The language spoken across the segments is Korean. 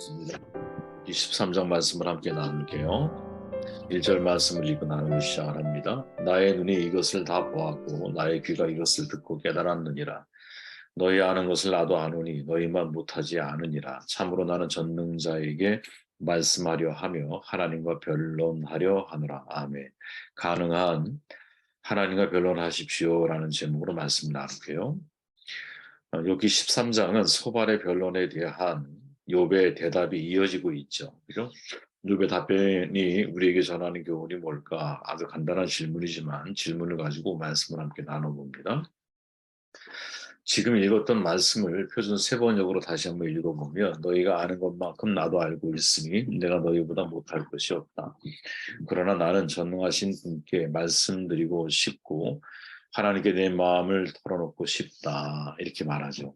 있습니다. 23장 말씀을 함께 나눌게요. 1절 말씀을 읽고 나누기 시작합니다. 나의 눈이 이것을 다 보았고 나의 귀가 이것을 듣고 깨달았느니라. 너희 아는 것을 나도 아노니 너희만 못하지 않으니라. 참으로 나는 전능자에게 말씀하려 하며 하나님과 변론하려 하노라. 아멘. 가능한 하나님과 변론하십시오라는 제목으로 말씀 나눌게요. 여기 13장은 소발의 변론에 대한 욥의 대답이 이어지고 있죠. 그죠? 욥의 답변이 우리에게 전하는 교훈이 뭘까? 아주 간단한 질문이지만 질문을 가지고 말씀을 함께 나눠봅니다. 지금 읽었던 말씀을 표준 세번역으로 다시 한번 읽어보면 너희가 아는 것만큼 나도 알고 있으니 내가 너희보다 못할 것이 없다. 그러나 나는 전능하신 분께 말씀드리고 싶고 하나님께 내 마음을 털어놓고 싶다. 이렇게 말하죠.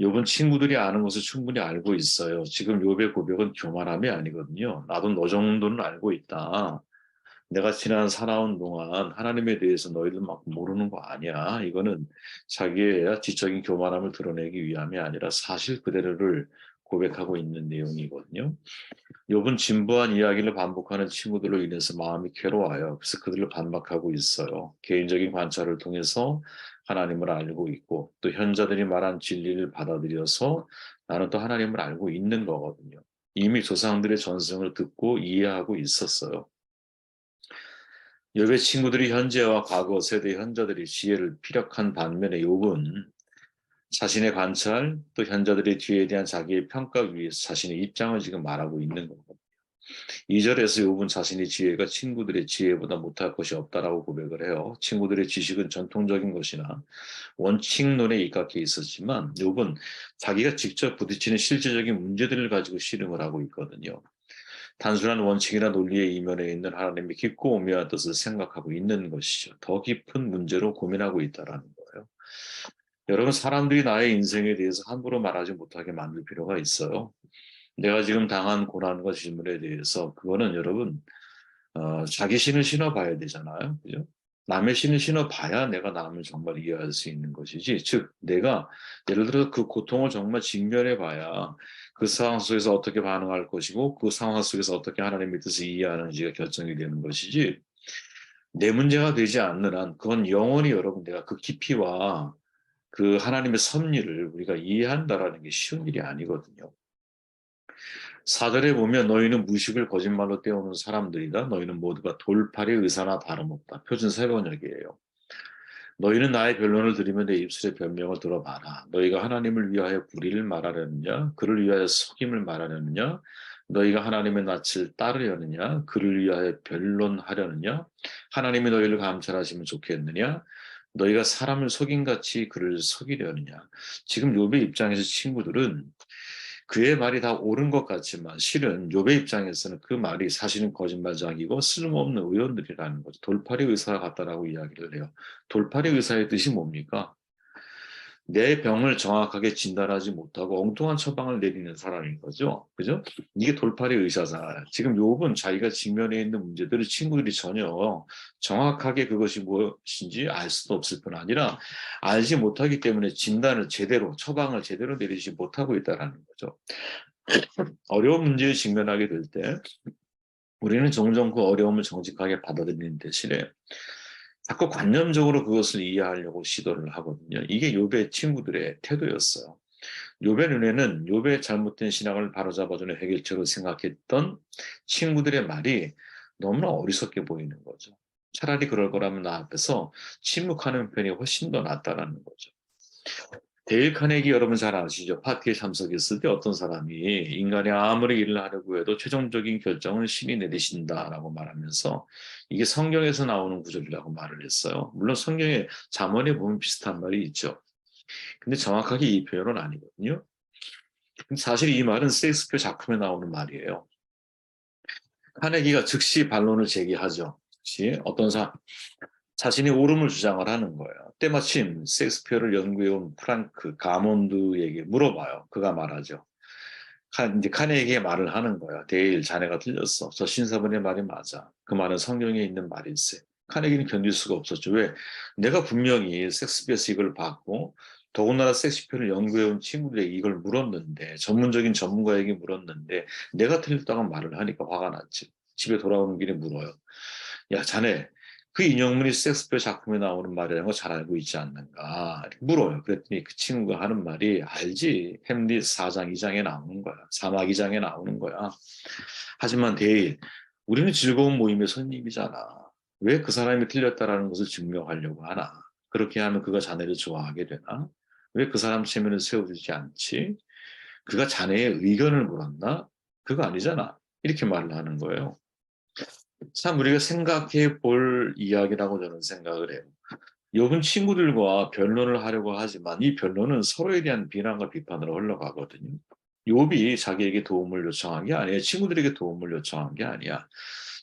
욥은 친구들이 아는 것을 충분히 알고 있어요. 지금 욥의 고백은 교만함이 아니거든요. 나도 너 정도는 알고 있다. 내가 지난 살아온 동안 하나님에 대해서 너희들 막 모르는 거 아니야. 이거는 자기의 지적인 교만함을 드러내기 위함이 아니라 사실 그대로를 고백하고 있는 내용이거든요. 욥은 진부한 이야기를 반복하는 친구들로 인해서 마음이 괴로워요. 그래서 그들을 반박하고 있어요. 개인적인 관찰을 통해서 하나님을 알고 있고 또 현자들이 말한 진리를 받아들여서 나는 또 하나님을 알고 있는 거거든요. 이미 조상들의 전승을 듣고 이해하고 있었어요. 욥의 친구들이 현재와 과거 세대 현자들이 지혜를 피력한 반면에 욥은 자신의 관찰 또 현자들의 뒤에 대한 자기의 평가 위에서 자신의 입장을 지금 말하고 있는 거거든요. 2절에서 욥은 자신의 지혜가 친구들의 지혜보다 못할 것이 없다라고 고백을 해요. 친구들의 지식은 전통적인 것이나 원칙론에 입각해 있었지만 욥은 자기가 직접 부딪히는 실제적인 문제들을 가지고 씨름을 하고 있거든요. 단순한 원칙이나 논리의 이면에 있는 하나님의 깊고 오묘한 뜻을 생각하고 있는 것이죠. 더 깊은 문제로 고민하고 있다는 거예요. 여러분, 사람들이 나의 인생에 대해서 함부로 말하지 못하게 만들 필요가 있어요. 내가 지금 당한 고난과 질문에 대해서 그거는 여러분 자기 신을 신어봐야 되잖아요. 그죠? 남의 신을 신어봐야 내가 남을 정말 이해할 수 있는 것이지. 즉 내가 예를 들어 그 고통을 정말 직면해봐야 그 상황 속에서 어떻게 반응할 것이고 그 상황 속에서 어떻게 하나님의 뜻을 이해하는지가 결정이 되는 것이지. 내 문제가 되지 않는 한 그건 영원히 여러분 내가 그 깊이와 그 하나님의 섭리를 우리가 이해한다라는 게 쉬운 일이 아니거든요. 사절에 보면 너희는 무식을 거짓말로 때우는 사람들이다. 너희는 모두가 돌팔의 의사나 다름없다. 표준 세번역이에요. 너희는 나의 변론을 들으면 내 입술의 변명을 들어봐라. 너희가 하나님을 위하여 불의를 말하려느냐? 그를 위하여 속임을 말하려느냐? 너희가 하나님의 낯을 따르려느냐? 그를 위하여 변론하려느냐? 하나님이 너희를 감찰하시면 좋겠느냐? 너희가 사람을 속임같이 그를 속이려느냐? 지금 욥의 입장에서 친구들은 그의 말이 다 옳은 것 같지만 실은 욥의 입장에서는 그 말이 사실은 거짓말장이고 쓸모없는 의원들이라는 거죠. 돌팔이 의사가 같다라고 이야기를 해요. 돌팔이 의사의 뜻이 뭡니까? 내 병을 정확하게 진단하지 못하고 엉뚱한 처방을 내리는 사람인 거죠. 그죠? 이게 돌팔이 의사잖아요. 지금 욥은 자기가 직면해 있는 문제들을 친구들이 전혀 정확하게 그것이 무엇인지 알 수도 없을 뿐 아니라 알지 못하기 때문에 진단을 제대로, 처방을 제대로 내리지 못하고 있다는 거죠. 어려운 문제에 직면하게 될 때 우리는 종종 그 어려움을 정직하게 받아들이는 대신에 자꾸 관념적으로 그것을 이해하려고 시도를 하거든요. 이게 욥의 친구들의 태도였어요. 욥의 눈에는 욥의 잘못된 신앙을 바로잡아주는 해결책을 생각했던 친구들의 말이 너무나 어리석게 보이는 거죠. 차라리 그럴 거라면 나 앞에서 침묵하는 편이 훨씬 더 낫다라는 거죠. 데일 카네기 여러분 잘 아시죠? 파티에 참석했을 때 어떤 사람이 인간이 아무리 일을 하려고 해도 최종적인 결정은 신이 내리신다라고 말하면서 이게 성경에서 나오는 구절이라고 말을 했어요. 물론 성경에 잠언에 보면 비슷한 말이 있죠. 근데 정확하게 이 표현은 아니거든요. 사실 이 말은 셰익스피어 작품에 나오는 말이에요. 카네기가 즉시 반론을 제기하죠. 즉시 어떤 자신이 옳음을 주장을 하는 거예요. 때마침 셰익스피어를 연구해온 프랑크 가몬드에게 물어봐요. 그가 말하죠. 이제 카네기의 말을 하는 거야. 데일, 자네가 틀렸어. 저 신사분의 말이 맞아. 그 말은 성경에 있는 말일세. 카네기는 견딜 수가 없었죠. 왜? 내가 분명히 셰익스피어에서 이걸 봤고 더군다나 섹시피어를 연구해온 친구들에게 이걸 물었는데, 전문적인 전문가에게 물었는데 내가 틀렸다고 말을 하니까 화가 났지. 집에 돌아오는 길에 물어요. 야, 자네 그 인형물이 섹스피어 작품에 나오는 말이라는 거 잘 알고 있지 않는가? 이렇게 물어요. 그랬더니 그 친구가 하는 말이, 알지. 햄릿 4장 2장에 나오는 거야. 사막 2장에 나오는 거야. 하지만 데일, 우리는 즐거운 모임의 손님이잖아. 왜 그 사람이 틀렸다라는 것을 증명하려고 하나? 그렇게 하면 그가 자네를 좋아하게 되나? 왜 그 사람 체면을 세워주지 않지? 그가 자네의 의견을 물었나? 그거 아니잖아. 이렇게 말을 하는 거예요. 참 우리가 생각해 볼 이야기라고 저는 생각을 해요. 욥은 친구들과 변론을 하려고 하지만 이 변론은 서로에 대한 비난과 비판으로 흘러가거든요. 욥이 자기에게 도움을 요청한 게 아니에요. 친구들에게 도움을 요청한 게 아니야.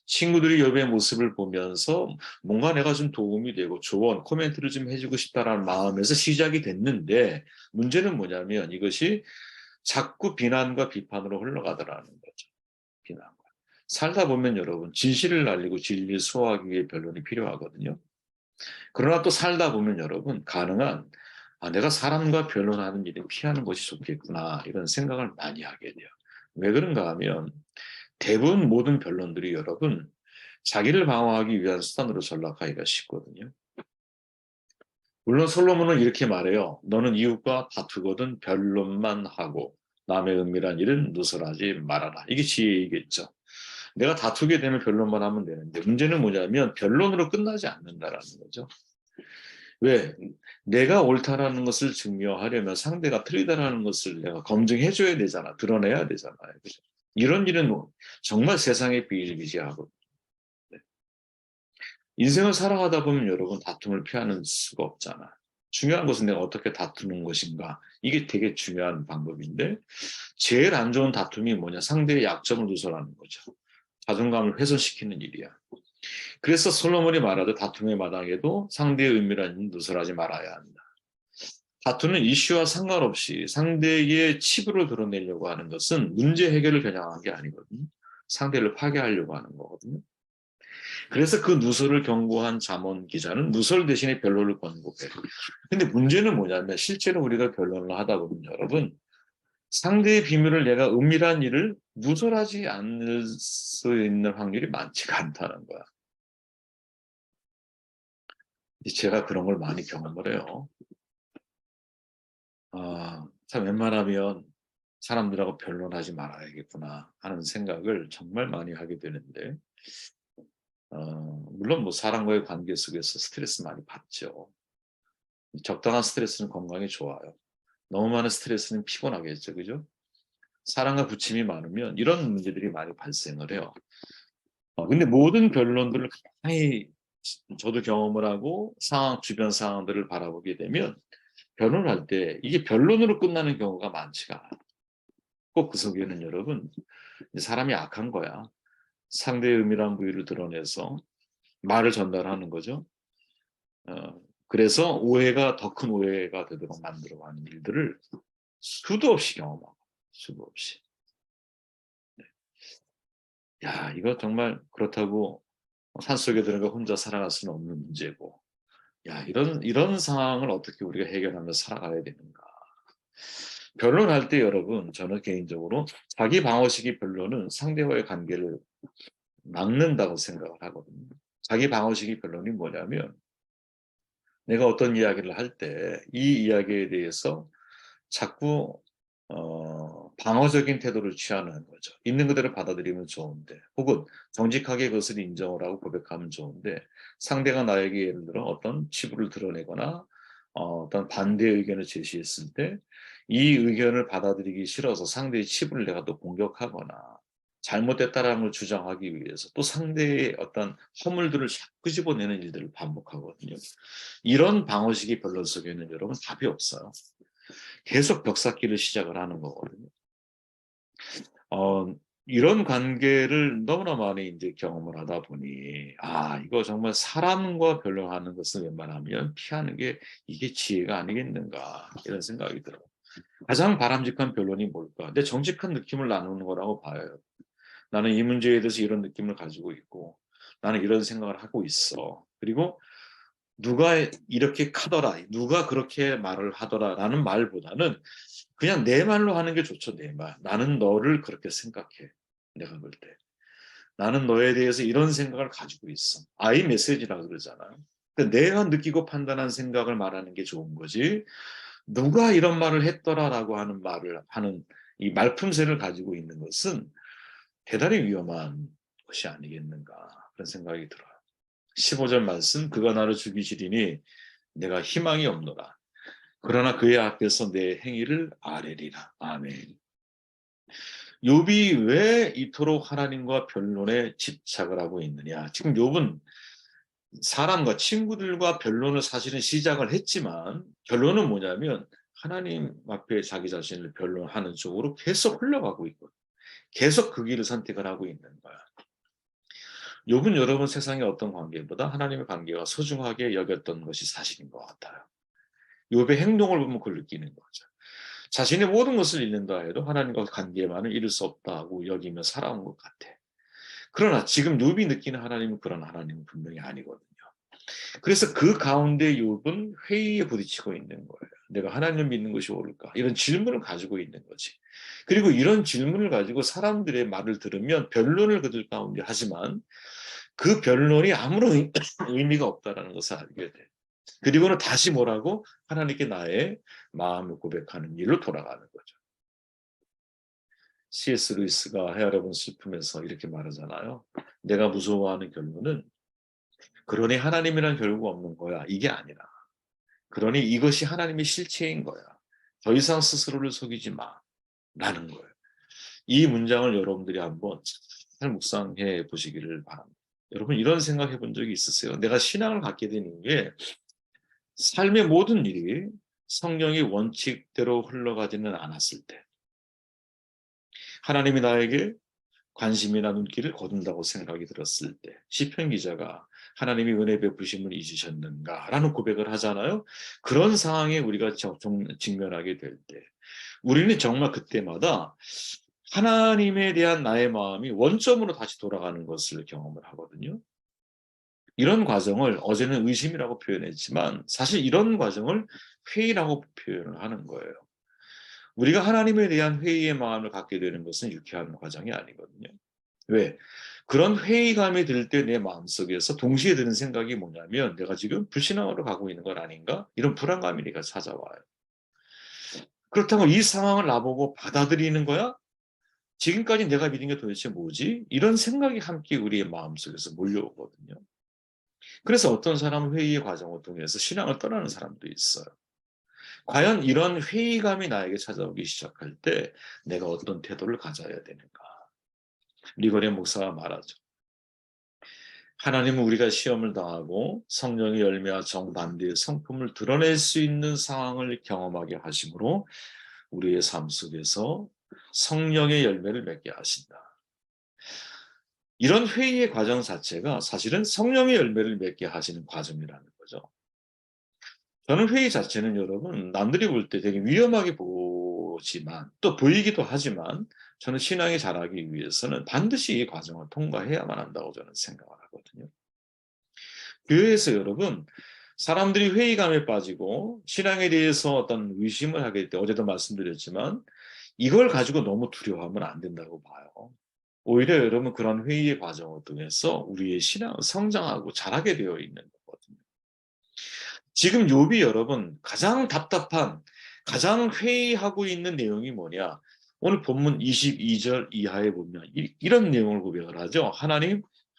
친구들이 욥의 모습을 보면서 뭔가 내가 좀 도움이 되고 조언, 코멘트를 좀 해주고 싶다라는 마음에서 시작이 됐는데, 문제는 뭐냐면 이것이 자꾸 비난과 비판으로 흘러가더라는 거죠. 비난과. 살다 보면 여러분, 진실을 알리고 진리를 소화하기 위해 변론이 필요하거든요. 그러나 또 살다 보면 여러분, 가능한, 내가 사람과 변론하는 일을 피하는 것이 좋겠구나, 이런 생각을 많이 하게 돼요. 왜 그런가 하면 대부분 모든 변론들이 여러분, 자기를 방어하기 위한 수단으로 전락하기가 쉽거든요. 물론 솔로몬은 이렇게 말해요. 너는 이웃과 다투거든 변론만 하고 남의 은밀한 일은 누설하지 말아라. 이게 지혜이겠죠. 내가 다투게 되면 변론만 하면 되는데, 문제는 뭐냐면 변론으로 끝나지 않는다라는 거죠. 왜? 내가 옳다라는 것을 증명하려면 상대가 틀리다라는 것을 내가 검증해줘야 되잖아. 드러내야 되잖아요. 그죠? 이런 일은 정말 세상에 비일비재하고, 인생을 살아가다 보면 여러분 다툼을 피하는 수가 없잖아. 중요한 것은 내가 어떻게 다투는 것인가. 이게 되게 중요한 방법인데, 제일 안 좋은 다툼이 뭐냐? 상대의 약점을 누설하는 거죠. 자존감을 훼손시키는 일이야. 그래서 솔로몬이 말하듯 다툼의 마당에도 상대의 은밀한 누설하지 말아야 한다. 다투는 이슈와 상관없이 상대의 치부를 드러내려고 하는 것은 문제 해결을 겨냥한 게 아니거든요. 상대를 파괴하려고 하는 거거든요. 그래서 그 누설을 경고한 잠언 기자는 누설 대신에 변론을 권고해요. 근데 문제는 뭐냐면 실제로 우리가 변론을 하다 보면 여러분, 상대의 비밀을 내가 은밀한 일을 누설하지 않을 수 있는 확률이 많지가 않다는 거야. 제가 그런 걸 많이 경험을 해요. 참 웬만하면 사람들하고 변론하지 말아야겠구나 하는 생각을 정말 많이 하게 되는데, 물론 뭐 사람과의 관계 속에서 스트레스 많이 받죠. 적당한 스트레스는 건강에 좋아요. 너무 많은 스트레스는 피곤하겠죠, 그죠? 사랑과 부침이 많으면 이런 문제들이 많이 발생을 해요. 근데 모든 변론들을 가만히 저도 경험을 하고 주변 상황들을 바라보게 되면 변론을 할 때 이게 변론으로 끝나는 경우가 많지가 않아요. 꼭 그 속에는 여러분, 사람이 악한 거야. 상대의 은밀한 부위를 드러내서 말을 전달하는 거죠. 그래서 오해가 더 큰 오해가 되도록 만들어가는 일들을 수도 없이 경험하고, 수도 없이. 야, 이거 정말 그렇다고 산속에 들어가 혼자 살아갈 수는 없는 문제고, 야, 이런 상황을 어떻게 우리가 해결하며 살아가야 되는가. 변론할 때 여러분, 저는 개인적으로 자기 방어식이 변론은 상대와의 관계를 막는다고 생각을 하거든요. 자기 방어식이 변론이 뭐냐면, 내가 어떤 이야기를 할 때 이 이야기에 대해서 자꾸 방어적인 태도를 취하는 거죠. 있는 그대로 받아들이면 좋은데, 혹은 정직하게 그것을 인정을 하고 고백하면 좋은데, 상대가 나에게 예를 들어 어떤 치부를 드러내거나 어떤 반대 의견을 제시했을 때 이 의견을 받아들이기 싫어서 상대의 치부를 내가 또 공격하거나 잘못됐다라는 걸 주장하기 위해서 또 상대의 어떤 허물들을 자꾸 집어내는 일들을 반복하거든요. 이런 방어식이 변론 속에는 여러분 답이 없어요. 계속 벽쌓기를 시작을 하는 거거든요. 어, 이런 관계를 너무나 많이 이제 경험을 하다 보니, 이거 정말 사람과 변론하는 것은 웬만하면 피하는 게 이게 지혜가 아니겠는가, 이런 생각이 들어요. 가장 바람직한 변론이 뭘까? 내 정직한 느낌을 나누는 거라고 봐요. 나는 이 문제에 대해서 이런 느낌을 가지고 있고, 나는 이런 생각을 하고 있어. 그리고 누가 이렇게 카더라, 누가 그렇게 말을 하더라라는 말보다는 그냥 내 말로 하는 게 좋죠. 내 말. 나는 너를 그렇게 생각해. 내가 볼 때. 나는 너에 대해서 이런 생각을 가지고 있어. 아이 메시지라고 그러잖아요. 그러니까 내가 느끼고 판단한 생각을 말하는 게 좋은 거지. 누가 이런 말을 했더라라고 하는 말을 하는 이 말품새를 가지고 있는 것은 대단히 위험한 것이 아니겠는가 그런 생각이 들어요. 15절 말씀 그가 나를 죽이시리니 내가 희망이 없노라. 그러나 그의 앞에서 내 행위를 아뢰리라. 아멘. 욥이 왜 이토록 하나님과 변론에 집착을 하고 있느냐. 지금 욥은 사람과 친구들과 변론을 사실은 시작을 했지만 결론은 뭐냐면 하나님 앞에 자기 자신을 변론하는 쪽으로 계속 흘러가고 있거든요. 계속 그 길을 선택을 하고 있는 거야. 욥은 여러분 세상의 어떤 관계보다 하나님의 관계가 소중하게 여겼던 것이 사실인 것 같아요. 욥의 행동을 보면 그걸 느끼는 거죠. 자신의 모든 것을 잃는다 해도 하나님과 관계만은 잃을 수 없다고 여기며 살아온 것 같아. 그러나 지금 욥이 느끼는 하나님은 그런 하나님은 분명히 아니거든요. 그래서 그 가운데 욥은 회의에 부딪히고 있는 거예요. 내가 하나님을 믿는 것이 옳을까? 이런 질문을 가지고 있는 거지. 그리고 이런 질문을 가지고 사람들의 말을 들으면 변론을 그들 가운데 하지만 그 변론이 아무런 의미가 없다는 것을 알게 돼. 그리고는 다시 뭐라고? 하나님께 나의 마음을 고백하는 일로 돌아가는 거죠. C.S. 루이스가 헤아려본 슬픔에서 이렇게 말하잖아요. 내가 무서워하는 결론은 그러니 하나님이란 결국 없는 거야. 이게 아니라. 그러니 이것이 하나님의 실체인 거야. 더 이상 스스로를 속이지 마. 라는 거예요. 이 문장을 여러분들이 한번 잘 묵상해 보시기를 바랍니다. 여러분 이런 생각해 본 적이 있으세요? 내가 신앙을 갖게 된 이유에 삶의 모든 일이 성령의 원칙대로 흘러가지는 않았을 때 하나님이 나에게 관심이나 눈길을 거둔다고 생각이 들었을 때 시편 기자가 하나님이 은혜 베푸심을 잊으셨는가라는 고백을 하잖아요. 그런 상황에 우리가 직면하게 될 때 우리는 정말 그때마다 하나님에 대한 나의 마음이 원점으로 다시 돌아가는 것을 경험을 하거든요. 이런 과정을 어제는 의심이라고 표현했지만 사실 이런 과정을 회의라고 표현을 하는 거예요. 우리가 하나님에 대한 회의의 마음을 갖게 되는 것은 유쾌한 과정이 아니거든요. 왜? 그런 회의감이 들 때 내 마음속에서 동시에 드는 생각이 뭐냐면 내가 지금 불신앙으로 가고 있는 건 아닌가? 이런 불안감이 내가 찾아와요. 그렇다고 이 상황을 나보고 받아들이는 거야? 지금까지 내가 믿은 게 도대체 뭐지? 이런 생각이 함께 우리의 마음속에서 몰려오거든요. 그래서 어떤 사람은 회의의 과정을 통해서 신앙을 떠나는 사람도 있어요. 과연 이런 회의감이 나에게 찾아오기 시작할 때 내가 어떤 태도를 가져야 되는가? 리고레 목사가 말하죠. 하나님은 우리가 시험을 당하고 성령의 열매와 정반대의 성품을 드러낼 수 있는 상황을 경험하게 하심으로 우리의 삶 속에서 성령의 열매를 맺게 하신다. 이런 회의의 과정 자체가 사실은 성령의 열매를 맺게 하시는 과정이라는 거죠. 저는 회의 자체는 여러분 남들이 볼 때 되게 위험하게 보지만 또 보이기도 하지만 저는 신앙이 자라기 위해서는 반드시 이 과정을 통과해야만 한다고 저는 생각을 하거든요. 교회에서 여러분 사람들이 회의감에 빠지고 신앙에 대해서 어떤 의심을 하게 될 때 어제도 말씀드렸지만 이걸 가지고 너무 두려워하면 안 된다고 봐요. 오히려 여러분 그런 회의의 과정을 통해서 우리의 신앙을 성장하고 자라게 되어 있는 거거든요. 지금 욥이 여러분 가장 답답한 가장 회의하고 있는 내용이 뭐냐? 오늘 본문 22절 이하에 보면 이런 내용을 고백을 하죠.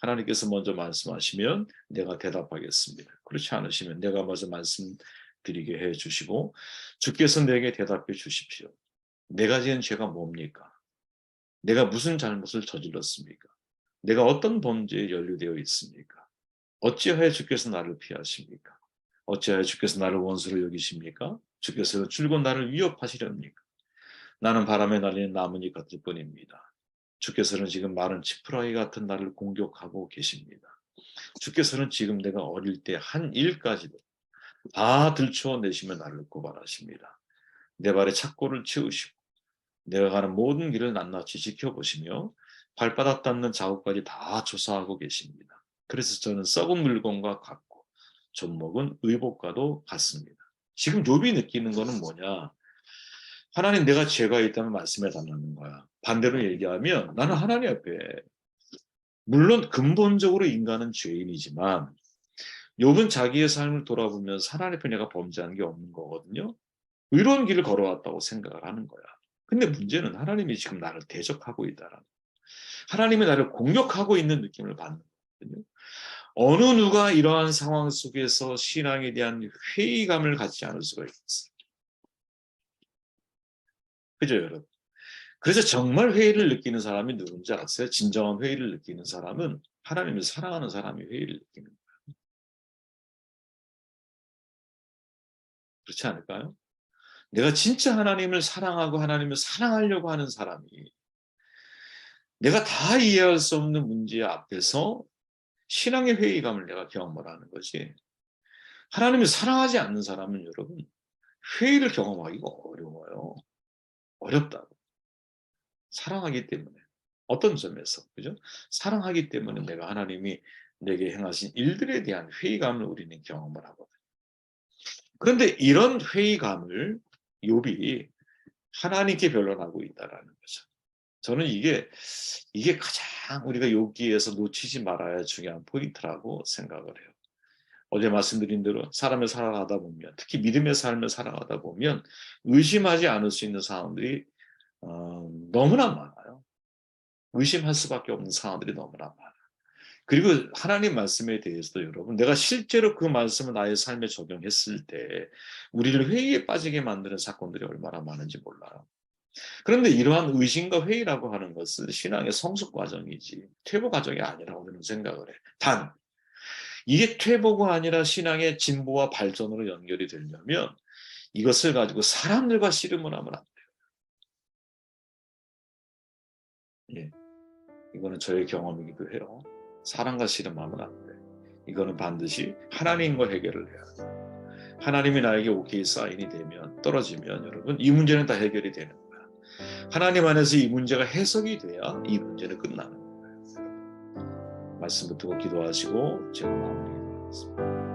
하나님께서 먼저 말씀하시면 내가 대답하겠습니다. 그렇지 않으시면 내가 먼저 말씀드리게 해 주시고 주께서 내게 대답해 주십시오. 내가 지은 죄가 뭡니까? 내가 무슨 잘못을 저질렀습니까? 내가 어떤 범죄에 연루되어 있습니까? 어찌하여 주께서 나를 피하십니까? 어찌하여 주께서 나를 원수로 여기십니까? 주께서 줄곧 나를 위협하시렵니까? 나는 바람에 날리는 나뭇잎 같을 뿐입니다. 주께서는 지금 마른 지푸라기 같은 나를 공격하고 계십니다. 주께서는 지금 내가 어릴 때 한 일까지도 다 들추어내시며 나를 고발하십니다. 내 발에 착고를 치우시고 내가 가는 모든 길을 낱낱이 지켜보시며 발바닥 닿는 자국까지 다 조사하고 계십니다. 그래서 저는 썩은 물건과 같고 좀먹은 의복과도 같습니다. 지금 욥이 느끼는 거는 뭐냐? 하나님, 내가 죄가 있다면 말씀해 달라는 거야. 반대로 얘기하면 나는 하나님 앞에, 물론 근본적으로 인간은 죄인이지만 욥은 자기의 삶을 돌아보면서 하나님 앞에 내가 범죄한 게 없는 거거든요. 의로운 길을 걸어왔다고 생각을 하는 거야. 근데 문제는 하나님이 지금 나를 대적하고 있다라는 거야. 하나님이 나를 공격하고 있는 느낌을 받는 거거든요. 어느 누가 이러한 상황 속에서 신앙에 대한 회의감을 갖지 않을 수가 있겠어요. 그죠, 여러분? 그래서 정말 회의를 느끼는 사람이 누군지 아세요? 진정한 회의를 느끼는 사람은 하나님을 사랑하는 사람이 회의를 느끼는 거예요. 그렇지 않을까요? 내가 진짜 하나님을 사랑하고 하나님을 사랑하려고 하는 사람이 내가 다 이해할 수 없는 문제 앞에서 신앙의 회의감을 내가 경험을 하는 거지. 하나님을 사랑하지 않는 사람은 여러분 회의를 경험하기가 어려워요. 어렵다고. 사랑하기 때문에. 어떤 점에서, 그죠? 사랑하기 때문에 내가 하나님이 내게 행하신 일들에 대한 회의감을 우리는 경험을 하거든요. 그런데 이런 회의감을 욥이 하나님께 변론하고 있다라는 거죠. 저는 이게 가장 우리가 욥기에서 놓치지 말아야 중요한 포인트라고 생각을 해요. 어제 말씀드린 대로 사람을 살아가다 보면, 특히 믿음의 삶을 살아가다 보면 의심하지 않을 수 있는 상황들이 너무나 많아요. 의심할 수밖에 없는 상황들이 너무나 많아요. 그리고 하나님 말씀에 대해서도 여러분, 내가 실제로 그 말씀을 나의 삶에 적용했을 때 우리를 회의에 빠지게 만드는 사건들이 얼마나 많은지 몰라요. 그런데 이러한 의심과 회의라고 하는 것은 신앙의 성숙 과정이지 퇴보 과정이 아니라고 저는 생각을 해. 단 이게 퇴보가 아니라 신앙의 진보와 발전으로 연결이 되려면 이것을 가지고 사람들과 씨름을 하면 안 돼요. 예, 이거는 저의 경험이기도 해요. 사람과 씨름하면 안 돼. 이거는 반드시 하나님과 해결을 해야 돼. 하나님이 나에게 오케이 사인이 되면, 떨어지면 여러분 이 문제는 다 해결이 되는 거야. 하나님 안에서 이 문제가 해석이 돼야 이 문제는 끝나는 거예요. 말씀 듣고 기도하시고 제가 마무리하겠습니다.